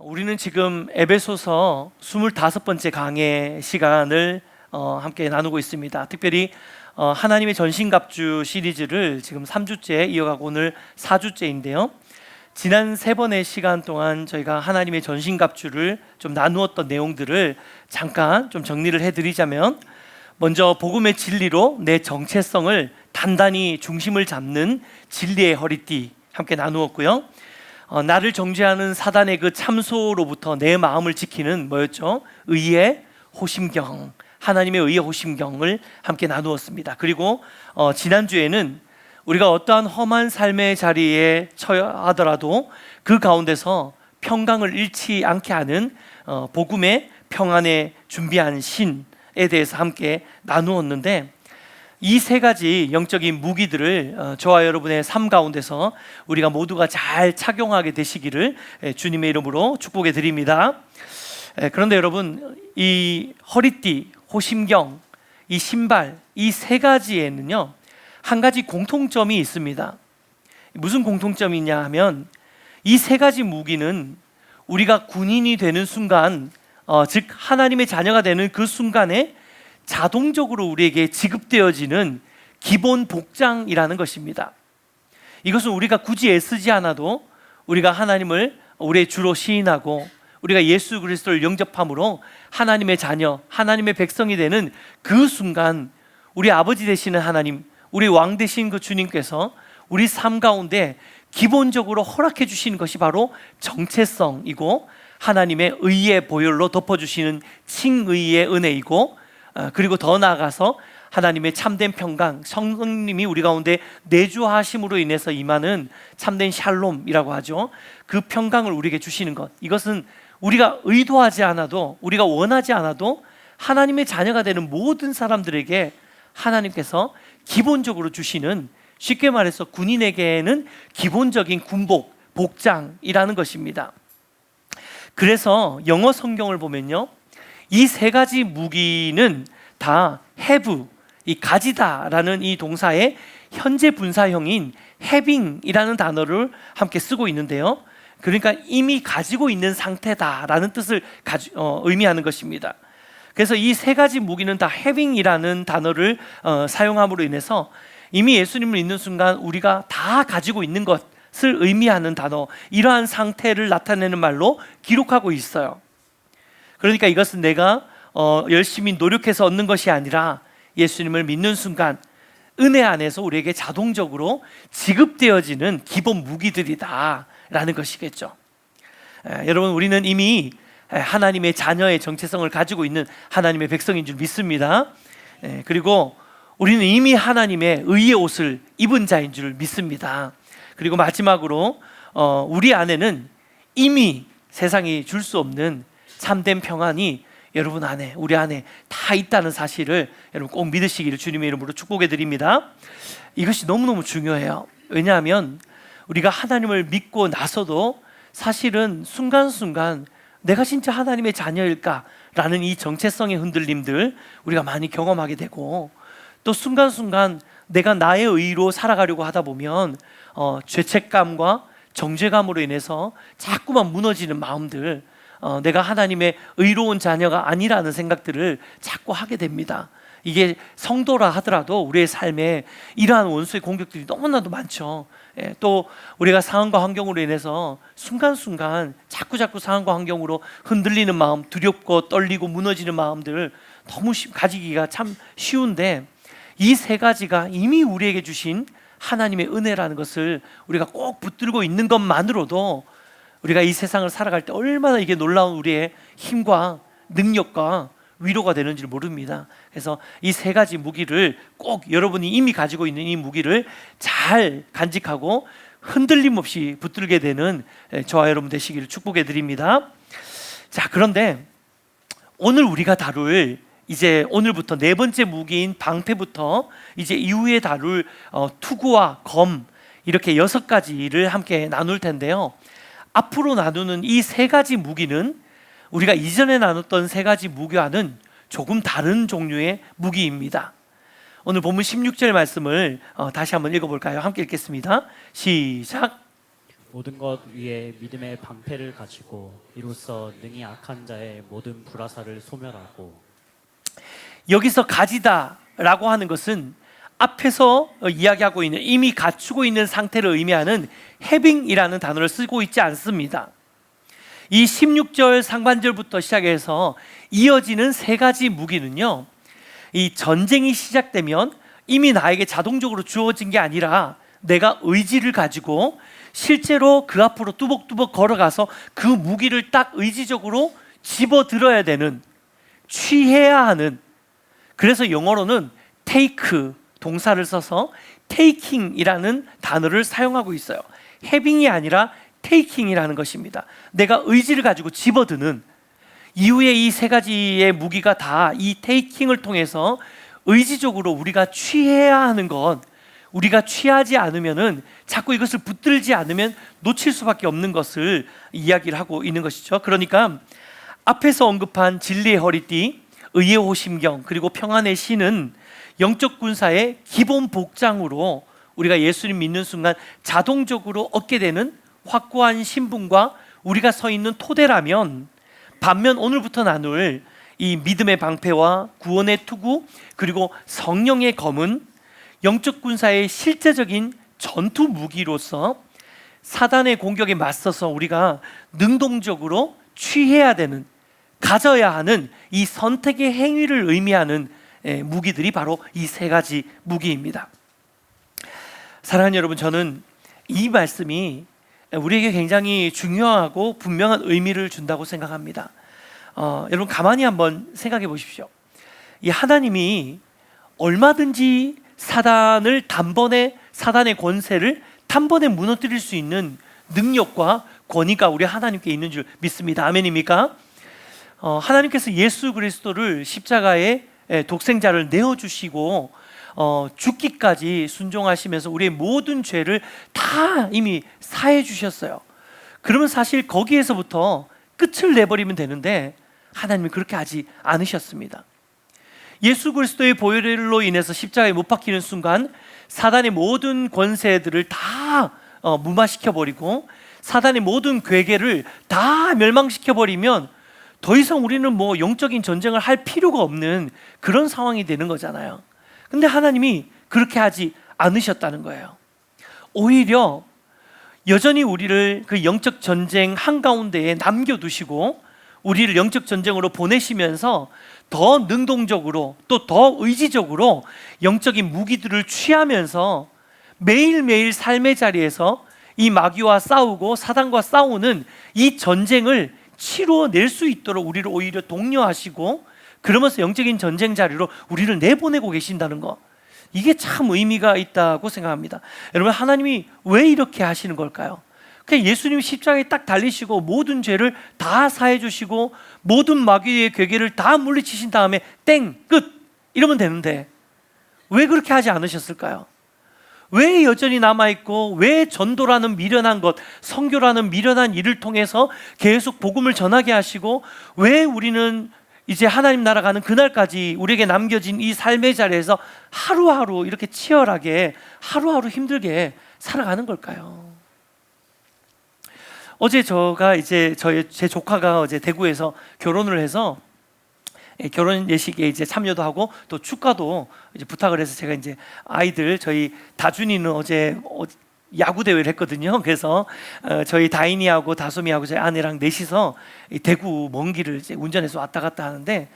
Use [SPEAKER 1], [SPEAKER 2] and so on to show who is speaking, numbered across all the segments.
[SPEAKER 1] 우리는 지금 에베소서 25번째 강의 시간을 함께 나누고 있습니다. 특별히 하나님의 전신갑주 시리즈를 지금 3주째 이어가고 오늘 4주째인데요. 지난 3번의 시간 동안 저희가 하나님의 전신갑주를 좀 나누었던 내용들을 잠깐 좀 정리를 해드리자면, 먼저 복음의 진리로 내 정체성을 단단히 중심을 잡는 진리의 허리띠 함께 나누었고요. 나를 정죄하는 사단의 그 참소로부터 내 마음을 지키는 뭐였죠? 의의 호심경, 하나님의 의의 호심경을 함께 나누었습니다. 그리고 지난주에는 우리가 어떠한 험한 삶의 자리에 처하더라도 그 가운데서 평강을 잃지 않게 하는 복음의 평안에 준비한 신에 대해서 함께 나누었는데, 이 세 가지 영적인 무기들을 저와 여러분의 삶 가운데서 우리가 모두가 잘 착용하게 되시기를 주님의 이름으로 축복해 드립니다. 그런데 여러분, 이 허리띠, 호심경, 이 신발, 이 세 가지에는요 한 가지 공통점이 있습니다. 무슨 공통점이냐 하면, 이 세 가지 무기는 우리가 군인이 되는 순간, 즉 하나님의 자녀가 되는 그 순간에 자동적으로 우리에게 지급되어지는 기본 복장이라는 것입니다. 이것은 우리가 굳이 애쓰지 않아도 우리가 하나님을 우리의 주로 시인하고 우리가 예수 그리스도를 영접함으로 하나님의 자녀, 하나님의 백성이 되는 그 순간, 우리 아버지 되시는 하나님, 우리 왕 되신 그 주님께서 우리 삶 가운데 기본적으로 허락해 주시는 것이 바로 정체성이고, 하나님의 의의 보혈로 덮어주시는 칭의의 은혜이고, 그리고 더 나아가서 하나님의 참된 평강, 성령님이 우리 가운데 내주하심으로 인해서 임하는 참된 샬롬이라고 하죠. 그 평강을 우리에게 주시는 것, 이것은 우리가 의도하지 않아도, 우리가 원하지 않아도 하나님의 자녀가 되는 모든 사람들에게 하나님께서 기본적으로 주시는, 쉽게 말해서 군인에게는 기본적인 군복, 복장이라는 것입니다. 그래서 영어 성경을 보면요, 이 세 가지 무기는 다 have, 이 가지다라는 이 동사의 현재 분사형인 having이라는 단어를 함께 쓰고 있는데요, 그러니까 이미 가지고 있는 상태다라는 뜻을 의미하는 것입니다. 그래서 이 세 가지 무기는 다 having이라는 단어를 사용함으로 인해서 이미 예수님을 믿는 순간 우리가 다 가지고 있는 것을 의미하는 단어, 이러한 상태를 나타내는 말로 기록하고 있어요. 그러니까 이것은 내가 열심히 노력해서 얻는 것이 아니라 예수님을 믿는 순간 은혜 안에서 우리에게 자동적으로 지급되어지는 기본 무기들이다라는 것이겠죠. 여러분, 우리는 이미 하나님의 자녀의 정체성을 가지고 있는 하나님의 백성인 줄 믿습니다. 그리고 우리는 이미 하나님의 의의 옷을 입은 자인 줄 믿습니다. 그리고 마지막으로 우리 안에는 이미 세상이 줄 수 없는 참된 평안이 여러분 안에, 우리 안에 다 있다는 사실을 여러분 꼭 믿으시기를 주님의 이름으로 축복해 드립니다. 이것이 너무너무 중요해요. 왜냐하면 우리가 하나님을 믿고 나서도 사실은 순간순간 내가 진짜 하나님의 자녀일까라는 이 정체성의 흔들림들 우리가 많이 경험하게 되고, 또 순간순간 내가 나의 의로 살아가려고 하다 보면 죄책감과 정죄감으로 인해서 자꾸만 무너지는 마음들, 내가 하나님의 의로운 자녀가 아니라는 생각들을 자꾸 하게 됩니다. 이게 성도라 하더라도 우리의 삶에 이러한 원수의 공격들이 너무나도 많죠. 또 우리가 상황과 환경으로 인해서 순간순간 자꾸 상황과 환경으로 흔들리는 마음, 두렵고 떨리고 무너지는 마음들 너무 가지기가 참 쉬운데, 이 세 가지가 이미 우리에게 주신 하나님의 은혜라는 것을 우리가 꼭 붙들고 있는 것만으로도 우리가 이 세상을 살아갈 때 얼마나 이게 놀라운 우리의 힘과 능력과 위로가 되는지 모릅니다. 그래서 이 세 가지 무기를 꼭 여러분이 이미 가지고 있는 이 무기를 잘 간직하고 흔들림 없이 붙들게 되는 저와 여러분 되시기를 축복해 드립니다. 자, 그런데 오늘 우리가 다룰, 이제 오늘부터 네 번째 무기인 방패부터 이제 이후에 다룰 투구와 검, 이렇게 6가지를 함께 나눌 텐데요, 앞으로 나누는 이 세 가지 무기는 우리가 이전에 나눴던 세 가지 무기와는 조금 다른 종류의 무기입니다. 오늘 본문 16절 말씀을 다시 한번 읽어볼까요? 함께 읽겠습니다. 시작.
[SPEAKER 2] 모든 것 위에 믿음의 방패를 가지고 이로써 능히 악한 자의 모든 불화살을 소멸하고.
[SPEAKER 1] 여기서 가지다라고 하는 것은 앞에서 이야기하고 있는 이미 갖추고 있는 상태를 의미하는 having이라는 단어를 쓰고 있지 않습니다. 이 16절 상반절부터 시작해서 이어지는 세 가지 무기는요, 이 전쟁이 시작되면 이미 나에게 자동적으로 주어진 게 아니라 내가 의지를 가지고 실제로 그 앞으로 뚜벅뚜벅 걸어가서 그 무기를 딱 의지적으로 집어들어야 되는, 취해야 하는, 그래서 영어로는 take 동사를 써서 taking이라는 단어를 사용하고 있어요. having이 아니라 taking이라는 것입니다. 내가 의지를 가지고 집어드는, 이후에 이 세 가지의 무기가 다 이 taking을 통해서 의지적으로 우리가 취해야 하는 것, 우리가 취하지 않으면은 자꾸 이것을 붙들지 않으면 놓칠 수밖에 없는 것을 이야기를 하고 있는 것이죠. 그러니까 앞에서 언급한 진리의 허리띠, 의의 호심경, 그리고 평안의 신은 영적 군사의 기본 복장으로 우리가 예수님 믿는 순간 자동적으로 얻게 되는 확고한 신분과 우리가 서 있는 토대라면, 반면 오늘부터 나눌 이 믿음의 방패와 구원의 투구, 그리고 성령의 검은 영적 군사의 실제적인 전투 무기로서 사단의 공격에 맞서서 우리가 능동적으로 취해야 되는, 가져야 하는 이 선택의 행위를 의미하는 무기들이 바로 이 세 가지 무기입니다. 사랑하는 여러분, 저는 이 말씀이 우리에게 굉장히 중요하고 분명한 의미를 준다고 생각합니다. 여러분 가만히 한번 생각해 보십시오. 이 하나님이 얼마든지 사단을 단번에, 사단의 권세를 단번에 무너뜨릴 수 있는 능력과 권위가 우리 하나님께 있는 줄 믿습니다. 아멘입니까? 하나님께서 예수 그리스도를 십자가에 독생자를 내어주시고 죽기까지 순종하시면서 우리의 모든 죄를 다 이미 사해 주셨어요. 그러면 사실 거기에서부터 끝을 내버리면 되는데 하나님은 그렇게 하지 않으셨습니다. 예수 그리스도의 보혈로 인해서 십자가에 못 박히는 순간 사단의 모든 권세들을 다 무마시켜버리고 사단의 모든 괴계를 다 멸망시켜버리면 더 이상 우리는 뭐 영적인 전쟁을 할 필요가 없는 그런 상황이 되는 거잖아요. 근데 하나님이 그렇게 하지 않으셨다는 거예요. 오히려 여전히 우리를 그 영적 전쟁 한가운데에 남겨두시고 우리를 영적 전쟁으로 보내시면서 더 능동적으로 또 더 의지적으로 영적인 무기들을 취하면서 매일매일 삶의 자리에서 이 마귀와 싸우고 사단과 싸우는 이 전쟁을 치루어낼 수 있도록 우리를 오히려 독려하시고 그러면서 영적인 전쟁 자리로 우리를 내보내고 계신다는 것, 이게 참 의미가 있다고 생각합니다. 여러분, 하나님이 왜 이렇게 하시는 걸까요? 그냥 예수님이 십자가에 딱 달리시고 모든 죄를 다 사해 주시고 모든 마귀의 괴계를 다 물리치신 다음에 땡! 끝! 이러면 되는데 왜 그렇게 하지 않으셨을까요? 왜 여전히 남아있고 왜 전도라는 미련한 것, 선교라는 미련한 일을 통해서 계속 복음을 전하게 하시고 왜 우리는 이제 하나님 나라 가는 그날까지 우리에게 남겨진 이 삶의 자리에서 하루하루 이렇게 치열하게 하루하루 힘들게 살아가는 걸까요? 어제 제 조카가 어제 대구에서 결혼을 해서 결혼 예식에 이제 참여도 하고 또 축가도 이제 부탁을 해서 제가 이제 아이들 저희 다준이는 어제 야구 대회를 했거든요. 그래서 저희 다인이하고 다솜이하고 저희 아내랑 넷이서 대구 먼 길을 이제 운전해서 왔다 갔다 하는데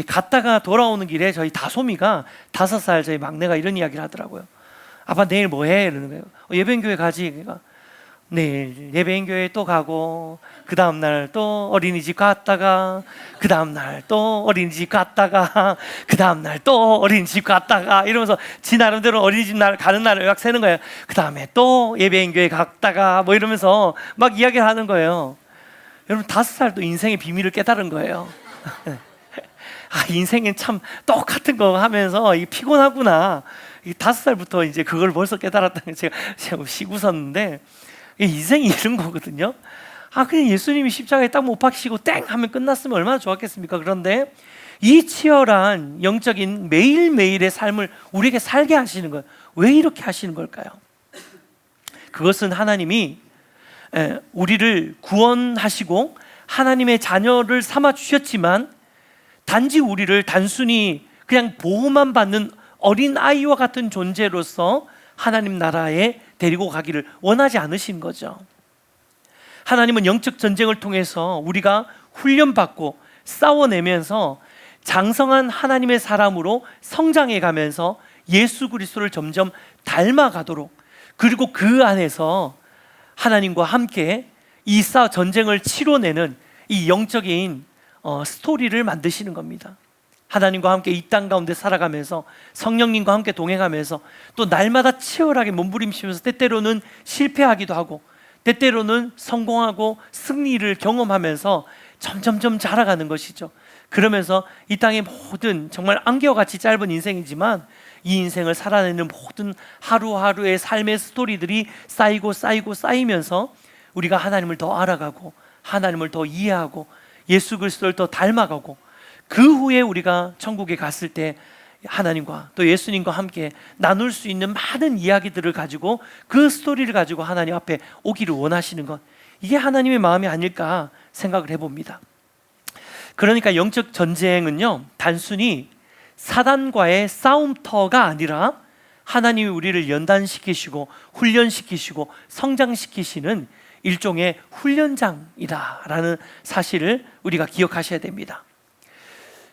[SPEAKER 1] 갔다가 돌아오는 길에 저희 다솜이가 5살 저희 막내가 이런 이야기를 하더라고요. 아빠 내일 뭐 해? 이러는 거예요. 예배인교회 가지. 그러니까 내일 예배인교회 또 가고 그 다음날 또 어린이집 갔다가 그 다음날 또 어린이집 갔다가 그 다음날 또 어린이집 갔다가 이러면서 지 나름대로 어린이집 날 가는 날을 약 세는 거예요. 그 다음에 또 예배인교회 갔다가 뭐 이러면서 막 이야기를 하는 거예요. 여러분 5살도 인생의 비밀을 깨달은 거예요. 인생은 참 똑같은 거 하면서 이게 피곤하구나. 5살부터 이제 그걸 벌써 깨달았다는 게 제가 시구섰는데 인생이 이런 거거든요. 그냥 예수님이 십자가에 딱 못 박히시고 땡 하면 끝났으면 얼마나 좋았겠습니까? 그런데 이 치열한 영적인 매일매일의 삶을 우리에게 살게 하시는 거예요. 왜 이렇게 하시는 걸까요? 그것은 하나님이 우리를 구원하시고 하나님의 자녀를 삼아 주셨지만 단지 우리를 단순히 그냥 보호만 받는 어린 아이와 같은 존재로서 하나님 나라에 데리고 가기를 원하지 않으신 거죠. 하나님은 영적 전쟁을 통해서 우리가 훈련받고 싸워내면서 장성한 하나님의 사람으로 성장해 가면서 예수 그리스도를 점점 닮아가도록, 그리고 그 안에서 하나님과 함께 이 전쟁을 치러내는 이 영적인 스토리를 만드시는 겁니다. 하나님과 함께 이 땅 가운데 살아가면서 성령님과 함께 동행하면서 또 날마다 치열하게 몸부림치면서 때때로는 실패하기도 하고 때때로는 성공하고 승리를 경험하면서 점점점 자라가는 것이죠. 그러면서 이 땅의 모든 정말 안개와같이 짧은 인생이지만 이 인생을 살아내는 모든 하루하루의 삶의 스토리들이 쌓이면서 우리가 하나님을 더 알아가고 하나님을 더 이해하고 예수 그리스도를 더 닮아가고, 그 후에 우리가 천국에 갔을 때 하나님과 또 예수님과 함께 나눌 수 있는 많은 이야기들을 가지고 그 스토리를 가지고 하나님 앞에 오기를 원하시는 것, 이게 하나님의 마음이 아닐까 생각을 해봅니다. 그러니까 영적 전쟁은요, 단순히 사단과의 싸움터가 아니라 하나님이 우리를 연단시키시고 훈련시키시고 성장시키시는 일종의 훈련장이다라는 사실을 우리가 기억하셔야 됩니다.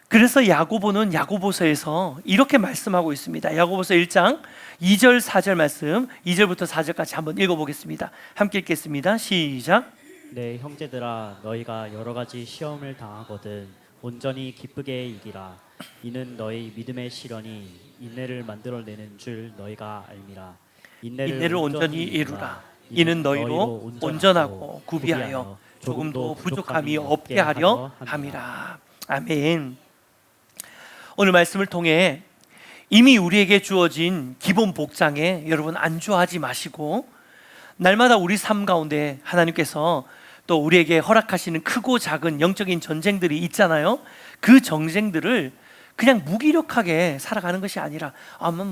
[SPEAKER 1] 그래서 야고보는 야고보서에서 이렇게 말씀하고 있습니다. 야고보서 1장 2절 4절 말씀, 2절부터 4절까지 한번 읽어보겠습니다. 함께 읽겠습니다. 시작.
[SPEAKER 2] 내 형제들아, 너희가 여러 가지 시험을 당하거든 온전히 기쁘게 이기라. 이는 너희 믿음의 시련이 인내를 만들어내는 줄 너희가 알미라.
[SPEAKER 1] 인내를 온전히 이루라. 이는 너희로 온전하고 구비하여 조금도 부족함이 없게 하려 함이라. 아멘. 오늘 말씀을 통해 이미 우리에게 주어진 기본 복장에 여러분 안주하지 마시고, 날마다 우리 삶 가운데 하나님께서 또 우리에게 허락하시는 크고 작은 영적인 전쟁들이 있잖아요. 그 전쟁들을 그냥 무기력하게 살아가는 것이 아니라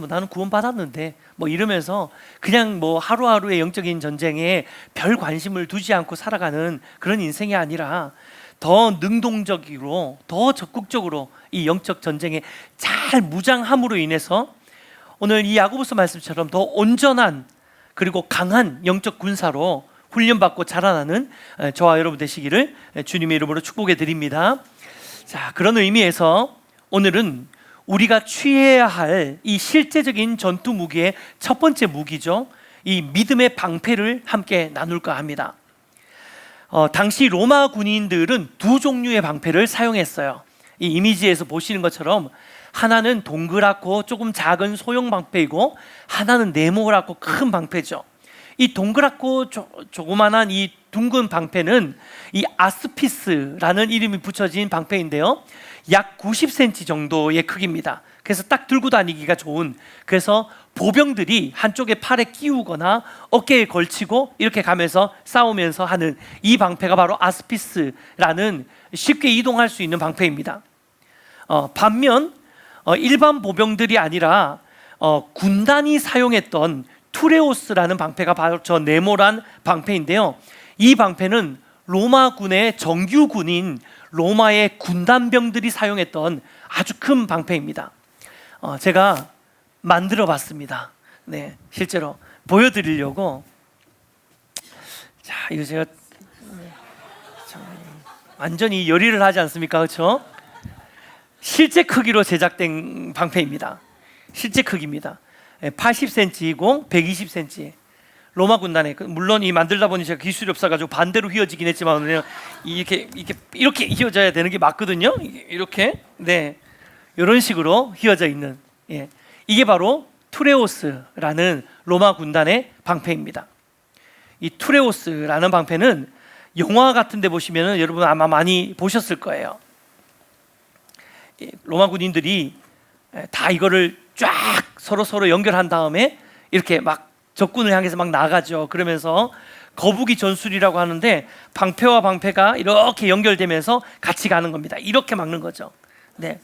[SPEAKER 1] 나는 구원받았는데 이러면서 그냥 하루하루의 영적인 전쟁에 별 관심을 두지 않고 살아가는 그런 인생이 아니라 더 능동적으로, 더 적극적으로 이 영적 전쟁에 잘 무장함으로 인해서 오늘 이 야고보서 말씀처럼 더 온전한 그리고 강한 영적 군사로 훈련받고 자라나는 저와 여러분 되시기를 주님의 이름으로 축복해 드립니다. 자, 그런 의미에서 오늘은 우리가 취해야 할 이 실제적인 전투 무기의 첫 번째 무기죠, 이 믿음의 방패를 함께 나눌까 합니다. 당시 로마 군인들은 두 종류의 방패를 사용했어요. 이 이미지에서 보시는 것처럼 하나는 동그랗고 조금 작은 소형 방패이고 하나는 네모랗고 큰 방패죠. 이 동그랗고 조그만한 이 둥근 방패는 이 아스피스라는 이름이 붙여진 방패인데요, 약 90cm 정도의 크기입니다. 그래서 딱 들고 다니기가 좋은, 그래서 보병들이 한쪽에 팔에 끼우거나 어깨에 걸치고 이렇게 가면서 싸우면서 하는 이 방패가 바로 아스피스라는 쉽게 이동할 수 있는 방패입니다. 반면 일반 보병들이 아니라 군단이 사용했던 투레오스라는 방패가 바로 저 네모란 방패인데요, 이 방패는 로마군의 정규군인 로마의 군단병들이 사용했던 아주 큰 방패입니다. 제가 만들어 봤습니다. 네, 실제로 보여드리려고. 자, 이거 제가 완전히 열의를 하지 않습니까? 그렇죠? 실제 크기로 제작된 방패입니다. 실제 크기입니다. 80cm이고 120cm. 로마 군단에, 물론 이 만들다 보니 제가 기술이 없어가지고 반대로 휘어지긴 했지만 이렇게 휘어져야 되는 게 맞거든요. 이렇게, 네, 이런 식으로 휘어져 있는, 예, 이게 바로 투레오스라는 로마 군단의 방패입니다. 이 투레오스라는 방패는 영화 같은 데 보시면 여러분 아마 많이 보셨을 거예요. 로마 군인들이 다 이거를 쫙 서로 연결한 다음에 이렇게 막 적군을 향해서 막 나가죠. 그러면서 거북이 전술이라고 하는데 방패와 방패가 이렇게 연결되면서 같이 가는 겁니다. 이렇게 막는 거죠. 네.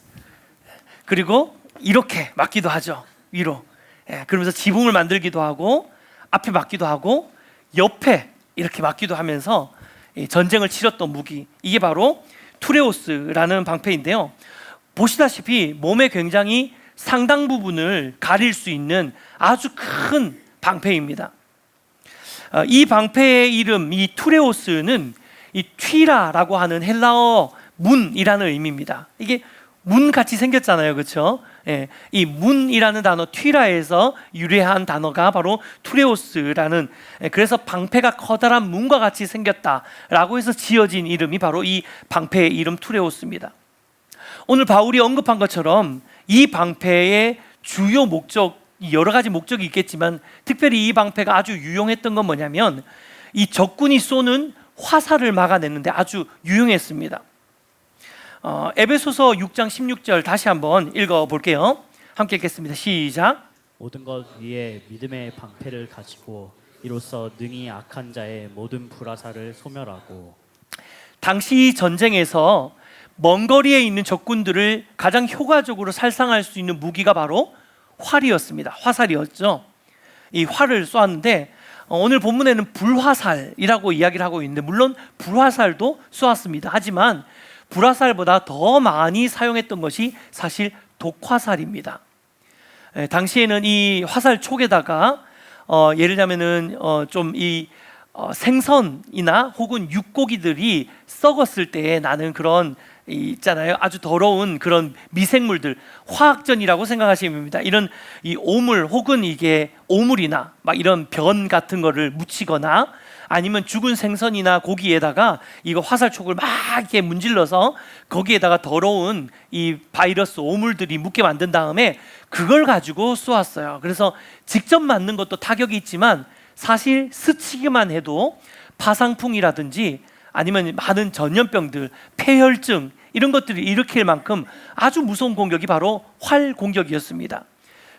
[SPEAKER 1] 그리고 이렇게 막기도 하죠. 위로. 예, 그러면서 지붕을 만들기도 하고 앞에 막기도 하고 옆에 이렇게 맞기도 하면서 전쟁을 치렀던 무기, 이게 바로 투레오스라는 방패인데요. 보시다시피 몸의 굉장히 상당 부분을 가릴 수 있는 아주 큰 방패입니다. 이 방패의 이름, 이 투레오스는 이 튀라라고 하는 헬라어 문이라는 의미입니다. 이게 문같이 생겼잖아요, 그렇죠? 이 문이라는 단어, 튀라에서 유래한 단어가 바로 투레오스라는, 그래서 방패가 커다란 문과 같이 생겼다라고 해서 지어진 이름이 바로 이 방패의 이름 투레오스입니다. 오늘 바울이 언급한 것처럼 이 방패의 주요 목적, 여러 가지 목적이 있겠지만 특별히 이 방패가 아주 유용했던 건 뭐냐면 이 적군이 쏘는 화살을 막아내는데 아주 유용했습니다. 에베소서 6장 16절 다시 한번 읽어볼게요. 함께 읽겠습니다. 시작.
[SPEAKER 2] 모든 것 위에 믿음의 방패를 가지고 이로써 능히 악한 자의 모든 불화살을 소멸하고.
[SPEAKER 1] 당시 전쟁에서 먼 거리에 있는 적군들을 가장 효과적으로 살상할 수 있는 무기가 바로 활이었습니다. 화살이었죠. 이 활을 쏘았는데 오늘 본문에는 불화살이라고 이야기를 하고 있는데 물론 불화살도 쏘았습니다. 하지만 불화살보다 더 많이 사용했던 것이 사실 독화살입니다. 당시에는 이 화살 촉에다가 예를 들면은 좀 이 생선이나 혹은 육고기들이 썩었을 때 나는 그런 있잖아요. 아주 더러운 그런 미생물들, 화학전이라고 생각하시면 됩니다. 이런 이 오물 혹은 이게 오물이나 막 이런 변 같은 거를 묻히거나 아니면 죽은 생선이나 고기에다가 이거 화살촉을 막 이렇게 문질러서 거기에다가 더러운 이 바이러스 오물들이 묻게 만든 다음에 그걸 가지고 쏘았어요. 그래서 직접 맞는 것도 타격이 있지만 사실 스치기만 해도 파상풍이라든지 아니면 많은 전염병들, 폐혈증 이런 것들을 일으킬 만큼 아주 무서운 공격이 바로 활 공격이었습니다.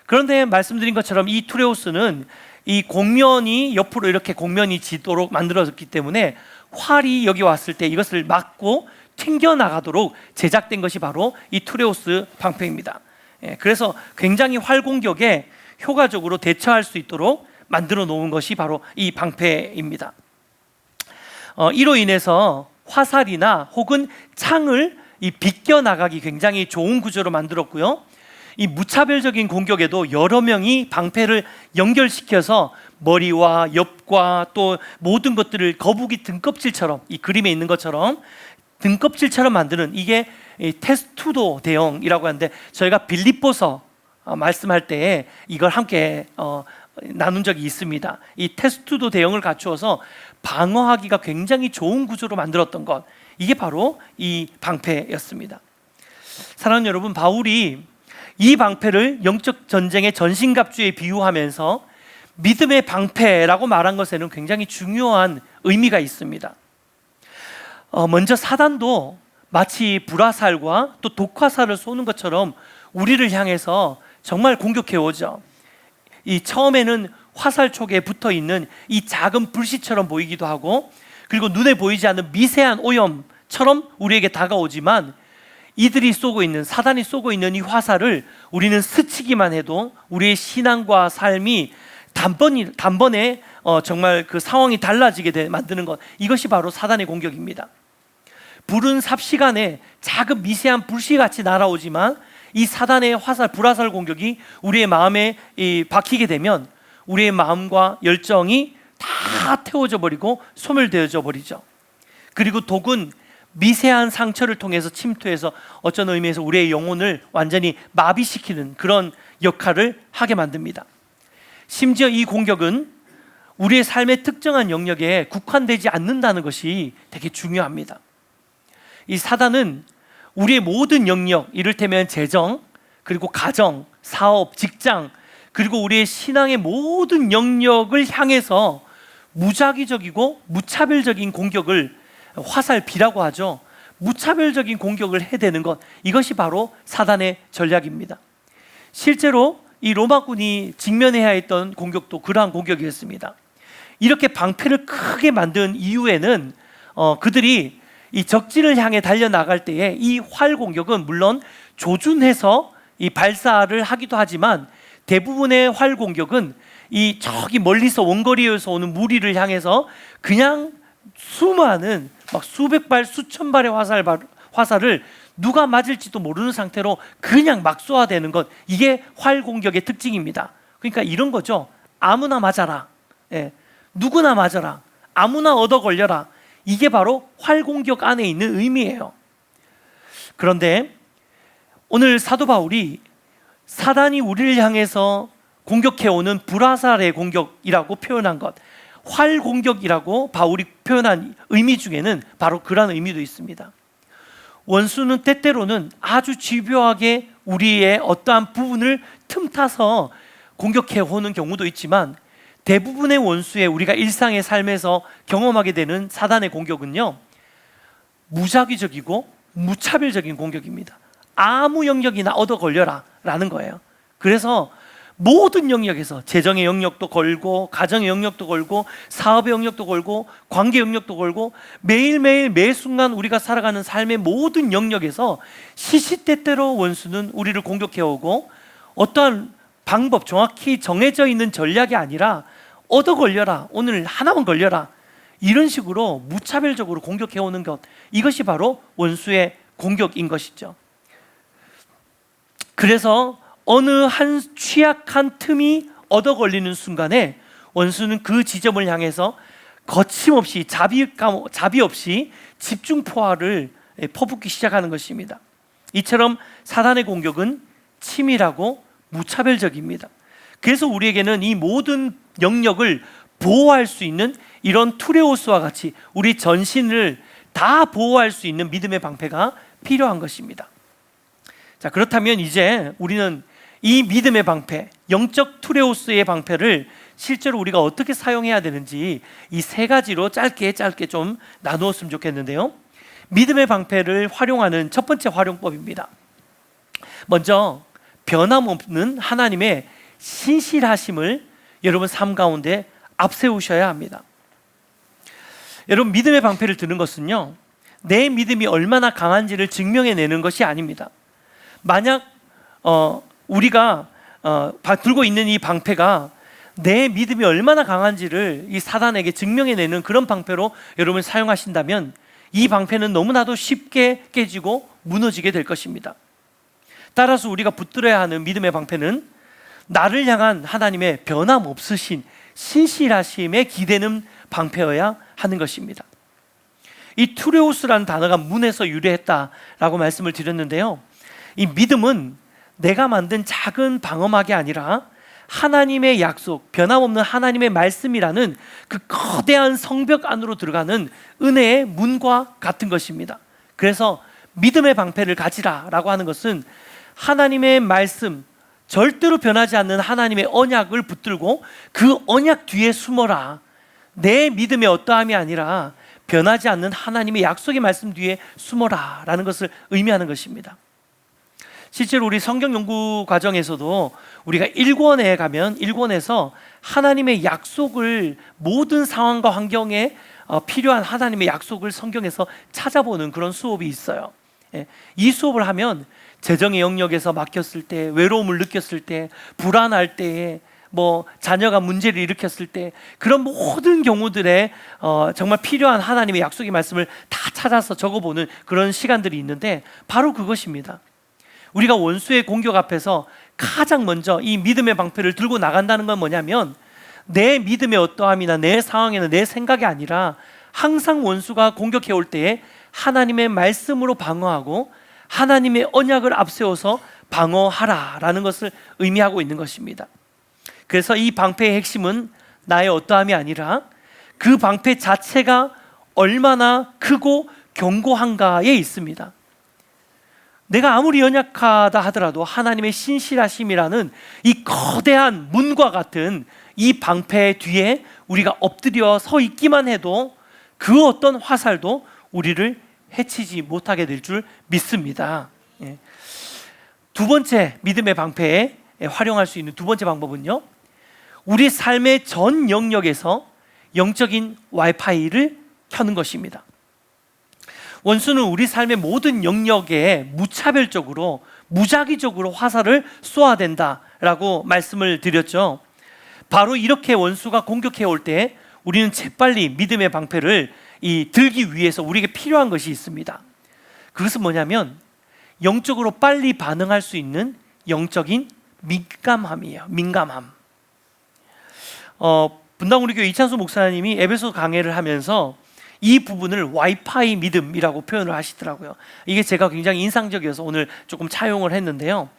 [SPEAKER 1] 그런데 말씀드린 것처럼 이 투레오스는 이 곡면이 옆으로 이렇게 곡면이 지도록 만들어졌기 때문에 활이 여기 왔을 때 이것을 막고 튕겨나가도록 제작된 것이 바로 이 투레오스 방패입니다. 그래서 굉장히 활 공격에 효과적으로 대처할 수 있도록 만들어 놓은 것이 바로 이 방패입니다. 이로 인해서 화살이나 혹은 창을 비껴나가기 굉장히 좋은 구조로 만들었고요. 이 무차별적인 공격에도 여러 명이 방패를 연결시켜서 머리와 옆과 또 모든 것들을 거북이 등껍질처럼 이 그림에 있는 것처럼 등껍질처럼 만드는 이게 테스투도 대형이라고 하는데 저희가 빌립보서 말씀할 때 이걸 함께 나눈 적이 있습니다. 이 테스투도 대형을 갖추어서 방어하기가 굉장히 좋은 구조로 만들었던 것, 이게 바로 이 방패였습니다. 사랑하는 여러분, 바울이 이 방패를 영적 전쟁의 전신갑주에 비유하면서 믿음의 방패라고 말한 것에는 굉장히 중요한 의미가 있습니다. 먼저 사단도 마치 불화살과 또 독화살을 쏘는 것처럼 우리를 향해서 정말 공격해 오죠. 이 처음에는 화살촉에 붙어 있는 이 작은 불씨처럼 보이기도 하고, 그리고 눈에 보이지 않는 미세한 오염처럼 우리에게 다가오지만 이들이 쏘고 있는, 사단이 쏘고 있는 이 화살을 우리는 스치기만 해도 우리의 신앙과 삶이 단번에 정말 그 상황이 달라지게 만드는 것, 이것이 바로 사단의 공격입니다. 불은 삽시간에 작은 미세한 불씨같이 날아오지만 이 사단의 화살, 불화살 공격이 우리의 마음에 박히게 되면 우리의 마음과 열정이 다 태워져 버리고 소멸되어져 버리죠. 그리고 독은 미세한 상처를 통해서 침투해서 어떤 의미에서 우리의 영혼을 완전히 마비시키는 그런 역할을 하게 만듭니다. 심지어 이 공격은 우리의 삶의 특정한 영역에 국한되지 않는다는 것이 되게 중요합니다. 이 사단은 우리의 모든 영역, 이를테면 재정, 그리고 가정, 사업, 직장, 그리고 우리의 신앙의 모든 영역을 향해서 무작위적이고 무차별적인 공격을, 화살비라고 하죠. 무차별적인 공격을 해대는 것, 이것이 바로 사단의 전략입니다. 실제로 이 로마군이 직면해야 했던 공격도 그러한 공격이었습니다. 이렇게 방패를 크게 만든 이유에는 그들이 이 적진을 향해 달려나갈 때에 이 활 공격은 물론 조준해서 이 발사를 하기도 하지만 대부분의 활 공격은 이 저기 멀리서 원거리에서 오는 무리를 향해서 그냥 수많은 막 수백 발 수천 발의 화살을 누가 맞을지도 모르는 상태로 그냥 막 쏘아대는 것, 이게 활 공격의 특징입니다. 그러니까 이런 거죠. 아무나 맞아라, 누구나 맞아라, 아무나 얻어 걸려라. 이게 바로 활 공격 안에 있는 의미예요. 그런데 오늘 사도 바울이 사단이 우리를 향해서 공격해오는 불화살의 공격이라고 표현한 것, 활 공격이라고 바울이 표현한 의미 중에는 바로 그런 의미도 있습니다. 원수는 때때로는 아주 집요하게 우리의 어떠한 부분을 틈타서 공격해오는 경우도 있지만, 대부분의 원수의 우리가 일상의 삶에서 경험하게 되는 사단의 공격은요, 무작위적이고 무차별적인 공격입니다. 아무 영역이나 얻어 걸려라 라는 거예요. 그래서 모든 영역에서 재정의 영역도 걸고, 가정의 영역도 걸고, 사업의 영역도 걸고, 관계 영역도 걸고, 매일매일 매 순간 우리가 살아가는 삶의 모든 영역에서 시시때때로 원수는 우리를 공격해오고, 어떠한 방법, 정확히 정해져 있는 전략이 아니라 얻어 걸려라, 오늘 하나만 걸려라, 이런 식으로 무차별적으로 공격해오는 것, 이것이 바로 원수의 공격인 것이죠. 그래서 어느 한 취약한 틈이 얻어 걸리는 순간에 원수는 그 지점을 향해서 거침없이 자비 없이 집중 포화를 퍼붓기 시작하는 것입니다. 이처럼 사단의 공격은 치밀하고 무차별적입니다. 그래서 우리에게는 이 모든 영역을 보호할 수 있는 이런 투레오스와 같이 우리 전신을 다 보호할 수 있는 믿음의 방패가 필요한 것입니다. 자, 그렇다면 이제 우리는 이 믿음의 방패, 영적 투레오스의 방패를 실제로 우리가 어떻게 사용해야 되는지 이 세 가지로 짧게 좀 나누었으면 좋겠는데요. 믿음의 방패를 활용하는 첫 번째 활용법입니다. 먼저 변함없는 하나님의 신실하심을 여러분 삶 가운데 앞세우셔야 합니다. 여러분, 믿음의 방패를 드는 것은요, 내 믿음이 얼마나 강한지를 증명해내는 것이 아닙니다. 만약 우리가 들고 있는 이 방패가 내 믿음이 얼마나 강한지를 이 사단에게 증명해내는 그런 방패로 여러분 사용하신다면 이 방패는 너무나도 쉽게 깨지고 무너지게 될 것입니다. 따라서 우리가 붙들어야 하는 믿음의 방패는 나를 향한 하나님의 변함없으신 신실하심에 기대는 방패여야 하는 것입니다. 이 투레오스라는 단어가 문에서 유래했다라고 말씀을 드렸는데요, 이 믿음은 내가 만든 작은 방어막이 아니라 하나님의 약속, 변함없는 하나님의 말씀이라는 그 거대한 성벽 안으로 들어가는 은혜의 문과 같은 것입니다. 그래서 믿음의 방패를 가지라라고 하는 것은 하나님의 말씀, 절대로 변하지 않는 하나님의 언약을 붙들고 그 언약 뒤에 숨어라. 내 믿음의 어떠함이 아니라 변하지 않는 하나님의 약속의 말씀 뒤에 숨어라 라는 것을 의미하는 것입니다. 실제로 우리 성경 연구 과정에서도 우리가 1권에 가면 1권에서 하나님의 약속을, 모든 상황과 환경에 필요한 하나님의 약속을 성경에서 찾아보는 그런 수업이 있어요. 이 수업을 하면 재정의 영역에서 막혔을 때, 외로움을 느꼈을 때, 불안할 때, 자녀가 문제를 일으켰을 때, 그런 모든 경우들에 정말 필요한 하나님의 약속의 말씀을 다 찾아서 적어보는 그런 시간들이 있는데, 바로 그것입니다. 우리가 원수의 공격 앞에서 가장 먼저 이 믿음의 방패를 들고 나간다는 건 뭐냐면, 내 믿음의 어떠함이나 내 상황이나 내 생각이 아니라 항상 원수가 공격해 올 때에 하나님의 말씀으로 방어하고 하나님의 언약을 앞세워서 방어하라라는 것을 의미하고 있는 것입니다. 그래서 이 방패의 핵심은 나의 어떠함이 아니라 그 방패 자체가 얼마나 크고 견고한가에 있습니다. 내가 아무리 연약하다 하더라도 하나님의 신실하심이라는 이 거대한 문과 같은 이 방패 뒤에 우리가 엎드려 서 있기만 해도 그 어떤 화살도 우리를 해치지 못하게 될 줄 믿습니다. 두 번째 믿음의 방패에 활용할 수 있는 두 번째 방법은요, 우리 삶의 전 영역에서 영적인 와이파이를 켜는 것입니다. 원수는 우리 삶의 모든 영역에 무차별적으로, 무작위적으로 화살을 쏘아댄다라고 말씀을 드렸죠. 바로 이렇게 원수가 공격해 올 때 우리는 재빨리 믿음의 방패를 들기 위해서 우리에게 필요한 것이 있습니다. 그것은 뭐냐면 영적으로 빨리 반응할 수 있는 영적인 민감함이에요. 민감함. 분당 우리 교회 이찬수 목사님이 에베소 강해를 하면서 이 부분을 와이파이 믿음이라고 표현을 하시더라고요. 이게 제가 굉장히 인상적이어서 오늘 조금 차용을 했는데요.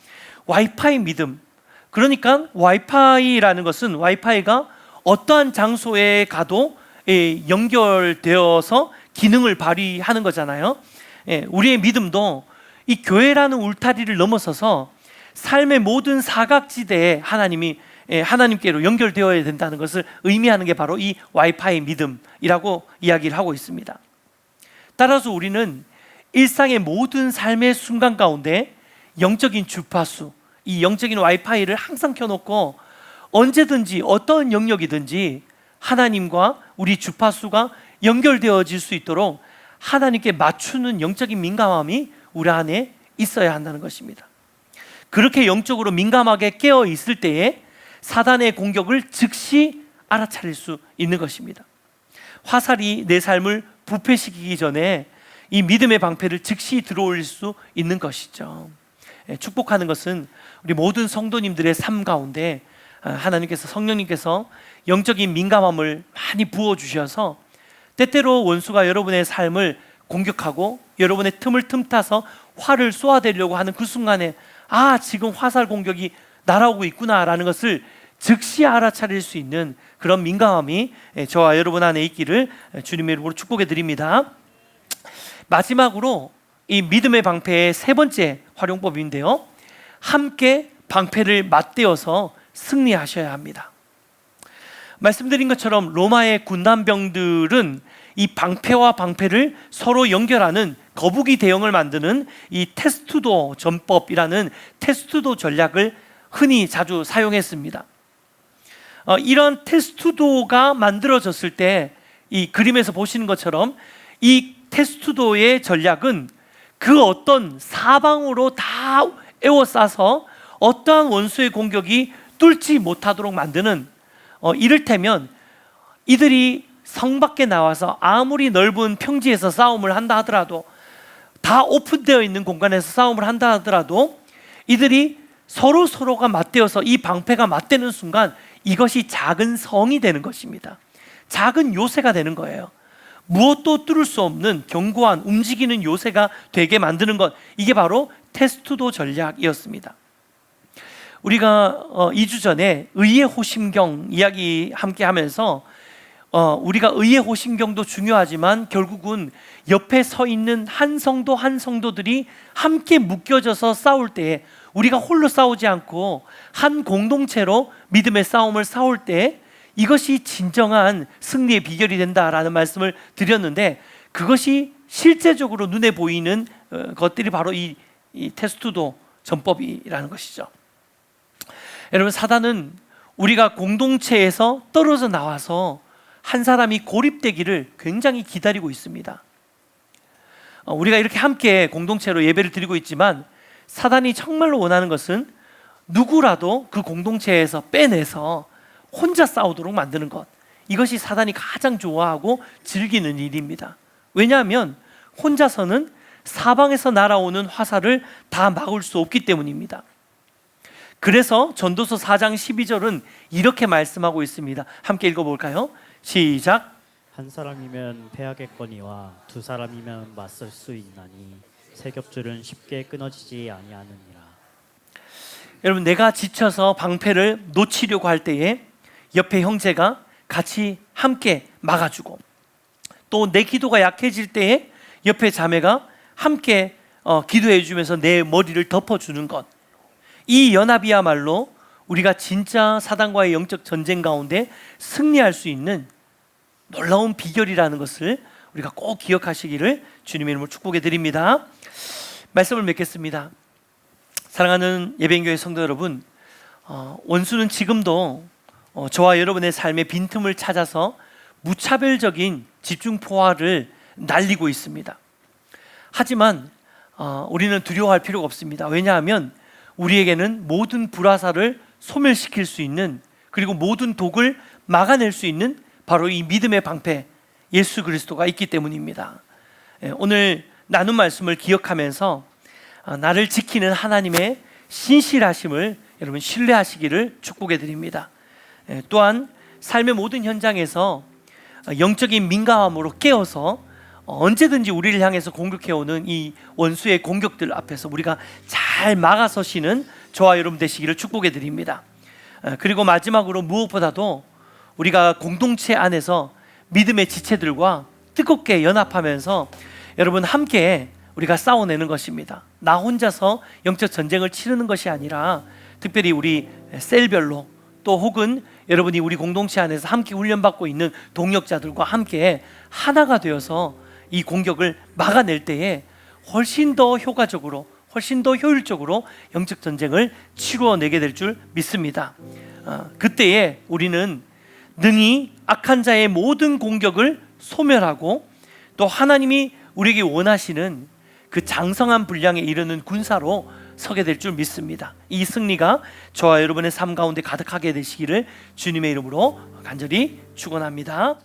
[SPEAKER 1] 와이파이 믿음. 그러니까 와이파이라는 것은 와이파이가 어떠한 장소에 가도 연결되어서 기능을 발휘하는 거잖아요. 우리의 믿음도 이 교회라는 울타리를 넘어서서 삶의 모든 사각지대에 하나님께로 연결되어야 된다는 것을 의미하는 게 바로 이 와이파이 믿음이라고 이야기를 하고 있습니다. 따라서 우리는 일상의 모든 삶의 순간 가운데 영적인 주파수, 이 영적인 와이파이를 항상 켜놓고 언제든지 어떤 영역이든지 하나님과 우리 주파수가 연결되어질 수 있도록 하나님께 맞추는 영적인 민감함이 우리 안에 있어야 한다는 것입니다. 그렇게 영적으로 민감하게 깨어 있을 때에 사단의 공격을 즉시 알아차릴 수 있는 것입니다. 화살이 내 삶을 부패시키기 전에 이 믿음의 방패를 즉시 들어올릴 수 있는 것이죠. 축복하는 것은 우리 모든 성도님들의 삶 가운데 하나님께서, 성령님께서 영적인 민감함을 많이 부어주셔서 때때로 원수가 여러분의 삶을 공격하고 여러분의 틈을 틈타서 화를 쏘아대려고 하는 그 순간에 지금 화살 공격이 날아오고 있구나라는 것을 즉시 알아차릴 수 있는 그런 민감함이 저와 여러분 안에 있기를 주님의 이름으로 축복해 드립니다. 마지막으로 이 믿음의 방패의 세 번째 활용법인데요, 함께 방패를 맞대어서 승리하셔야 합니다. 말씀드린 것처럼 로마의 군단병들은 이 방패와 방패를 서로 연결하는 거북이 대형을 만드는 이 테스투도 전법이라는 테스투도 전략을 흔히 자주 사용했습니다. 이런 테스투도가 만들어졌을 때 이 그림에서 보시는 것처럼 이 테스투도의 전략은 그 어떤 사방으로 다 에워싸서 어떠한 원수의 공격이 뚫지 못하도록 만드는, 이를테면 이들이 성 밖에 나와서 아무리 넓은 평지에서 싸움을 한다 하더라도, 다 오픈되어 있는 공간에서 싸움을 한다 하더라도 이들이 서로가 맞대어서 이 방패가 맞대는 순간 이것이 작은 성이 되는 것입니다. 작은 요새가 되는 거예요. 무엇도 뚫을 수 없는 견고한 움직이는 요새가 되게 만드는 것, 이게 바로 테스투도 전략이었습니다. 우리가 2주 전에 의의 호심경 이야기 함께 하면서 우리가 의의 호심경도 중요하지만 결국은 옆에 서 있는 한 성도 한 성도들이 함께 묶여져서 싸울 때, 우리가 홀로 싸우지 않고 한 공동체로 믿음의 싸움을 싸울 때 이것이 진정한 승리의 비결이 된다라는 말씀을 드렸는데, 그것이 실제적으로 눈에 보이는 것들이 바로 이 테스투도 전법이라는 것이죠. 여러분, 사단은 우리가 공동체에서 떨어져 나와서 한 사람이 고립되기를 굉장히 기다리고 있습니다. 우리가 이렇게 함께 공동체로 예배를 드리고 있지만 사단이 정말로 원하는 것은 누구라도 그 공동체에서 빼내서 혼자 싸우도록 만드는 것, 이것이 사단이 가장 좋아하고 즐기는 일입니다. 왜냐하면 혼자서는 사방에서 날아오는 화살을 다 막을 수 없기 때문입니다. 그래서 전도서 4장 12절은 이렇게 말씀하고 있습니다. 함께 읽어볼까요? 시작.
[SPEAKER 2] 한 사람이면 패하겠거니와 두 사람이면 맞설 수 있나니 세 겹줄은 쉽게 끊어지지 아니하느니라.
[SPEAKER 1] 여러분, 내가 지쳐서 방패를 놓치려고 할 때에 옆에 형제가 같이 함께 막아주고, 또 내 기도가 약해질 때에 옆에 자매가 함께 기도해 주면서 내 머리를 덮어주는 것, 이 연합이야말로 우리가 진짜 사단과의 영적 전쟁 가운데 승리할 수 있는 놀라운 비결이라는 것을 우리가 꼭 기억하시기를 주님의 이름으로 축복해 드립니다. 말씀을 맺겠습니다. 사랑하는 예배인교회 성도 여러분, 원수는 지금도 저와 여러분의 삶의 빈틈을 찾아서 무차별적인 집중 포화를 날리고 있습니다. 하지만 우리는 두려워할 필요가 없습니다. 왜냐하면 우리에게는 모든 불화살을 소멸시킬 수 있는 그리고 모든 독을 막아낼 수 있는 바로 이 믿음의 방패 예수 그리스도가 있기 때문입니다. 오늘 나눈 말씀을 기억하면서 나를 지키는 하나님의 신실하심을 여러분 신뢰하시기를 축복해 드립니다. 또한 삶의 모든 현장에서 영적인 민감함으로 깨어서 언제든지 우리를 향해서 공격해오는 이 원수의 공격들 앞에서 우리가 잘 막아서시는 저와 여러분 되시기를 축복해 드립니다. 그리고 마지막으로 무엇보다도 우리가 공동체 안에서 믿음의 지체들과 뜨겁게 연합하면서 여러분 함께 우리가 싸워내는 것입니다. 나 혼자서 영적 전쟁을 치르는 것이 아니라 특별히 우리 셀별로 또 혹은 여러분이 우리 공동체 안에서 함께 훈련받고 있는 동역자들과 함께 하나가 되어서 이 공격을 막아낼 때에 훨씬 더 효과적으로 훨씬 더 효율적으로 영적 전쟁을 치루어내게 될 줄 믿습니다. 그때에 우리는 능히 악한 자의 모든 공격을 소멸하고 또 하나님이 우리에게 원하시는 그 장성한 분량에 이르는 군사로 서게 될 줄 믿습니다. 이 승리가 저와 여러분의 삶 가운데 가득하게 되시기를 주님의 이름으로 간절히 축원합니다.